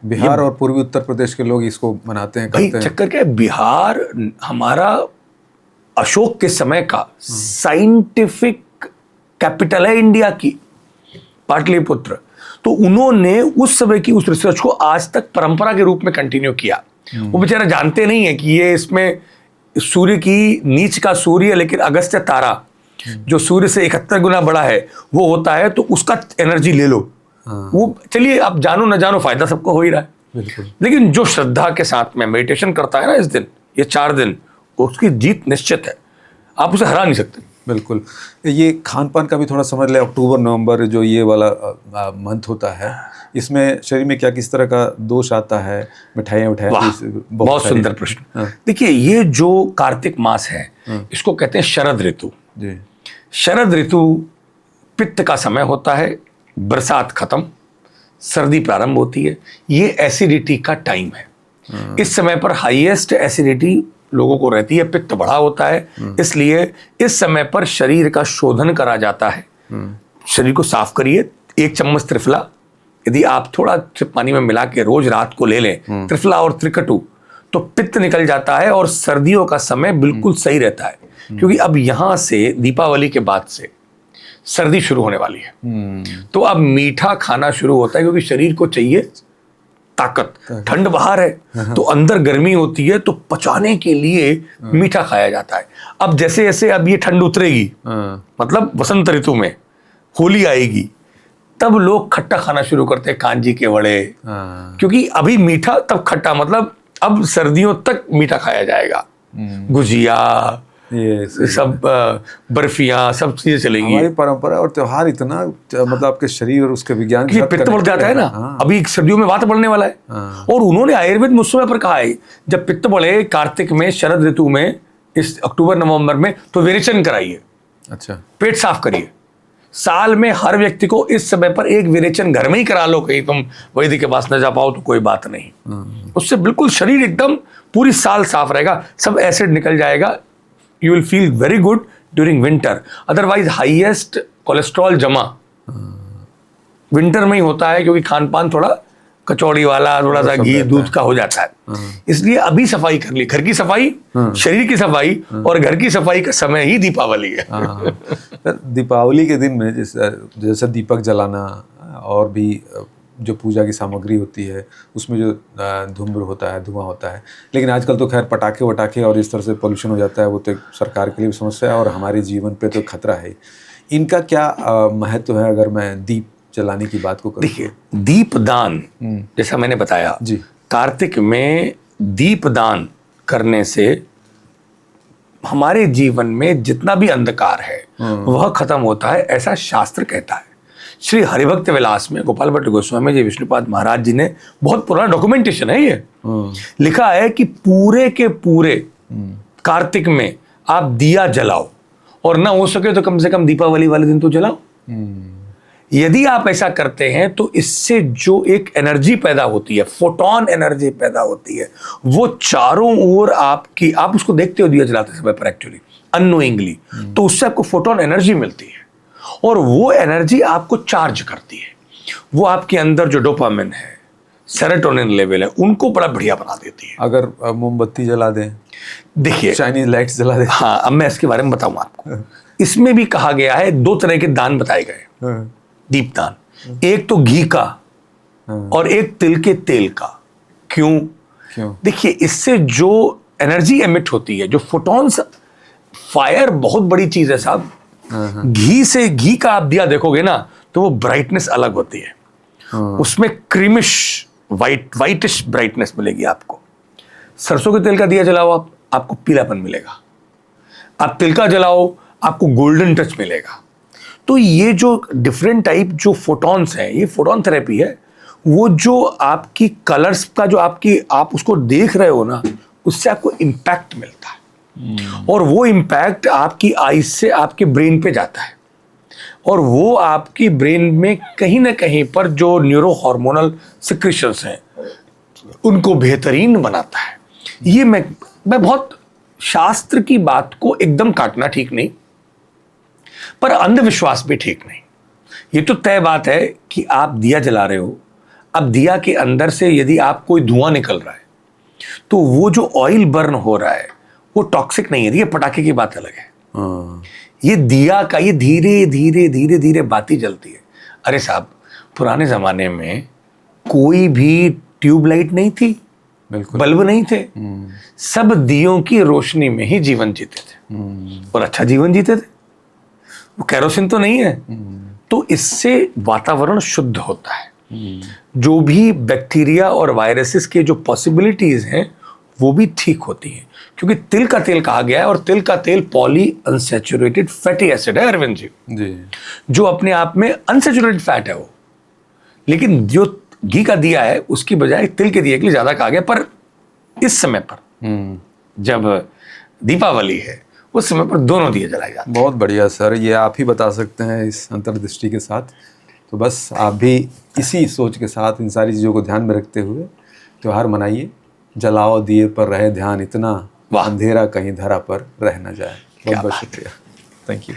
बिहार और पूर्वी उत्तर प्रदेश के लोग इसको मनाते हैं, भाई करते हैं। चक्कर क्या है, बिहार हमारा अशोक के समय का साइंटिफिक कैपिटल है इंडिया की, पाटलिपुत्र। तो उन्होंने उस समय की उस रिसर्च को आज तक परंपरा के रूप में कंटिन्यू किया। वो बेचारा जानते नहीं है कि ये इसमें सूर्य की नीच का सूर्य, लेकिन अगस्त्य तारा जो सूर्य से 71 गुना बड़ा है वो होता है, तो उसका एनर्जी ले लो। वो चलिए आप जानो ना जानो, फायदा सबको हो ही रहा है। बिल्कुल। लेकिन जो श्रद्धा के साथ में मेडिटेशन करता है ना इस दिन, ये 4 दिन, उसकी जीत निश्चित है, आप उसे हरा नहीं सकते। बिल्कुल। ये खान पान का भी थोड़ा समझ ले, अक्टूबर नवंबर जो ये वाला मंथ होता है, इसमें शरीर में क्या किस तरह का दोष आता है? मिठाइयाँ बहुत सुंदर प्रश्न। देखिए, ये जो कार्तिक मास है इसको कहते हैं शरद ऋतु जी। शरद ऋतु पित्त का समय होता है, बरसात खत्म, सर्दी प्रारंभ होती है, ये एसिडिटी का टाइम है। इस समय पर हाईएस्ट एसिडिटी लोगों को रहती है, पित्त बढ़ा होता है, इसलिए इस समय पर शरीर का शोधन करा जाता है। शरीर को साफ करिए, 1 चम्मच त्रिफला यदि आप थोड़ा पानी में मिला के रोज रात को ले लें, त्रिफला और त्रिकटु, तो पित्त निकल जाता है और सर्दियों का समय बिल्कुल सही रहता है। क्योंकि अब यहां से दीपावली के बाद से सर्दी शुरू होने वाली है, तो अब मीठा खाना शुरू होता है, क्योंकि शरीर को चाहिए ताकत। ठंड बाहर है तो अंदर गर्मी होती है, तो पचाने के लिए मीठा खाया जाता है। अब जैसे जैसे अब ये ठंड उतरेगी, मतलब वसंत ऋतु में होली आएगी, तब लोग खट्टा खाना शुरू करते हैं, कांजी के वड़े, क्योंकि अभी मीठा तब खट्टा, मतलब अब सर्दियों तक मीठा खाया जाएगा। गुजिया, ये सब बर्फियां, सब चीजें चलेंगी। हमारी परंपरा और त्योहार इतना, मतलब आपके शरीर और उसके विज्ञान की पित्त बढ़ जाता है ना। अभी सर्दियों में वात बढ़ने वाला है, और उन्होंने आयुर्वेद में उस समय पर कहा है, जब पित्त बढ़े कार्तिक में, शरद ऋतु में, इस अक्टूबर नवंबर में, तो विरेचन कराइए। अच्छा। पेट साफ करिए। साल में हर व्यक्ति को इस समय पर एक विरेचन घर में ही करा लो, कहीं तुम वैद्य के पास न जा पाओ तो कोई बात नहीं, उससे बिल्कुल शरीर एकदम पूरी साल साफ रहेगा, सब एसिड निकल जाएगा। You will feel very good during winter. Otherwise, highest cholesterol जमा विंटर में ही होता है, क्योंकि खान पान थोड़ा कचौड़ी वाला, थोड़ा सा घी दूध का हो जाता है। इसलिए अभी सफाई कर ली, घर की सफाई, शरीर की सफाई, और घर की सफाई का समय ही दीपावली है। दीपावली के दिन में जैसे दीपक जलाना और भी जो पूजा की सामग्री होती है, उसमें जो धूम्र होता है, धुआं होता है, लेकिन आजकल तो खैर पटाखे वटाखे और इस तरह से पोल्यूशन हो जाता है, वो तो सरकार के लिए भी समस्या है और हमारे जीवन पे तो खतरा है। इनका क्या महत्व है अगर मैं दीप जलाने की बात को करूं? देखिए, दीपदान, जैसा मैंने बताया जी, कार्तिक में दीपदान करने से हमारे जीवन में जितना भी अंधकार है वह खत्म होता है, ऐसा शास्त्र कहता है। श्री हरिभक्त विलास में गोपाल भट्ट गोस्वामी जी विष्णुपाद महाराज जी ने, बहुत पुराना डॉक्यूमेंटेशन है ये, लिखा है कि पूरे के पूरे कार्तिक में आप दिया जलाओ, और ना हो सके तो कम से कम दीपावली वाले दिन तो जलाओ। यदि आप ऐसा करते हैं तो इससे जो एक एनर्जी पैदा होती है, फोटोन एनर्जी पैदा होती है, वो चारों ओर आपकी, आप उसको देखते हो दिया जलाते समय पर एक्चुअली अननोइंगली, तो उससे आपको फोटोन एनर्जी मिलती है, और वो एनर्जी आपको चार्ज करती है। वो आपके अंदर जो डोपामिन है, सेरोटोनिन लेवल है, उनको बड़ा बढ़िया बना देती है। अगर मोमबत्ती जला दें, देखिए चाइनीज लाइट्स जला दें, हाँ, अब मैं इसके बारे में बताऊं आपको। इसमें भी कहा गया है, 2 तरह के दान बताए गए, दीपदान, एक तो घी का और एक तिल के तेल का। क्यों? देखिए, इससे जो एनर्जी एमिट होती है, जो फोटॉन्स, फायर बहुत बड़ी चीज है साहब। घी से, घी का आप दिया देखोगे ना तो वो ब्राइटनेस अलग होती है, उसमें क्रीमिश वाइटिश ब्राइटनेस मिलेगी आपको। सरसों के तेल का दिया जलाओ आपको पीलापन मिलेगा। आप तिल का जलाओ, आपको गोल्डन टच मिलेगा। तो ये जो डिफरेंट टाइप जो फोटॉन्स हैं, ये फोटोन थेरेपी है। वो जो आपकी कलर्स का जो आप उसको देख रहे हो ना, उससे आपको इम्पैक्ट मिलता है, और वो इम्पैक्ट आपकी आईज से आपके ब्रेन पे जाता है, और वो आपकी ब्रेन में कहीं ना कहीं पर जो न्यूरो हार्मोनल सिक्रेशंस हैं उनको बेहतरीन बनाता है। ये मैं बहुत शास्त्र की बात को एकदम काटना ठीक नहीं, पर अंधविश्वास भी ठीक नहीं। ये तो तय बात है कि आप दिया जला रहे हो, अब दिया के अंदर से यदि आप कोई धुआं निकल रहा है तो वो जो ऑयल बर्न हो रहा है वो टॉक्सिक नहीं है। ये पटाखे की बात अलग है। ये दिया का ये धीरे धीरे धीरे धीरे बाती जलती है। अरे साहब, पुराने जमाने में कोई भी ट्यूबलाइट नहीं थी, बिल्कुल बल्ब नहीं थे, सब दियों की रोशनी में ही जीवन जीते थे और अच्छा जीवन जीते थे। वो केरोसिन तो नहीं है। तो इससे वातावरण शुद्ध होता है। जो भी बैक्टीरिया और वायरसेस के जो पॉसिबिलिटीज हैं वो भी ठीक होती हैं, क्योंकि तिल का तेल कहा गया है और तिल का तेल पॉली अनसैचुरेटेड फैटी एसिड है अरविंद जी, जो अपने आप में अनसैचुरेटेड फैट है वो। लेकिन जो घी का दिया है उसकी बजाय तिल के दिए के लिए ज्यादा कहा गया। पर इस समय पर जब दीपावली है उस समय पर दोनों दिए जलाए जाते हैं। बहुत बढ़िया सर, ये आप ही बता सकते हैं इस अंतर्दृष्टि के साथ। तो बस आप भी इसी सोच के साथ इन सारी चीज़ों को ध्यान में रखते हुए त्यौहार मनाइए। जलाओ दिए पर रहे ध्यान, इतना अंधेरा कहीं धरा पर रह न जाए। बहुत बहुत शुक्रिया। Thank you.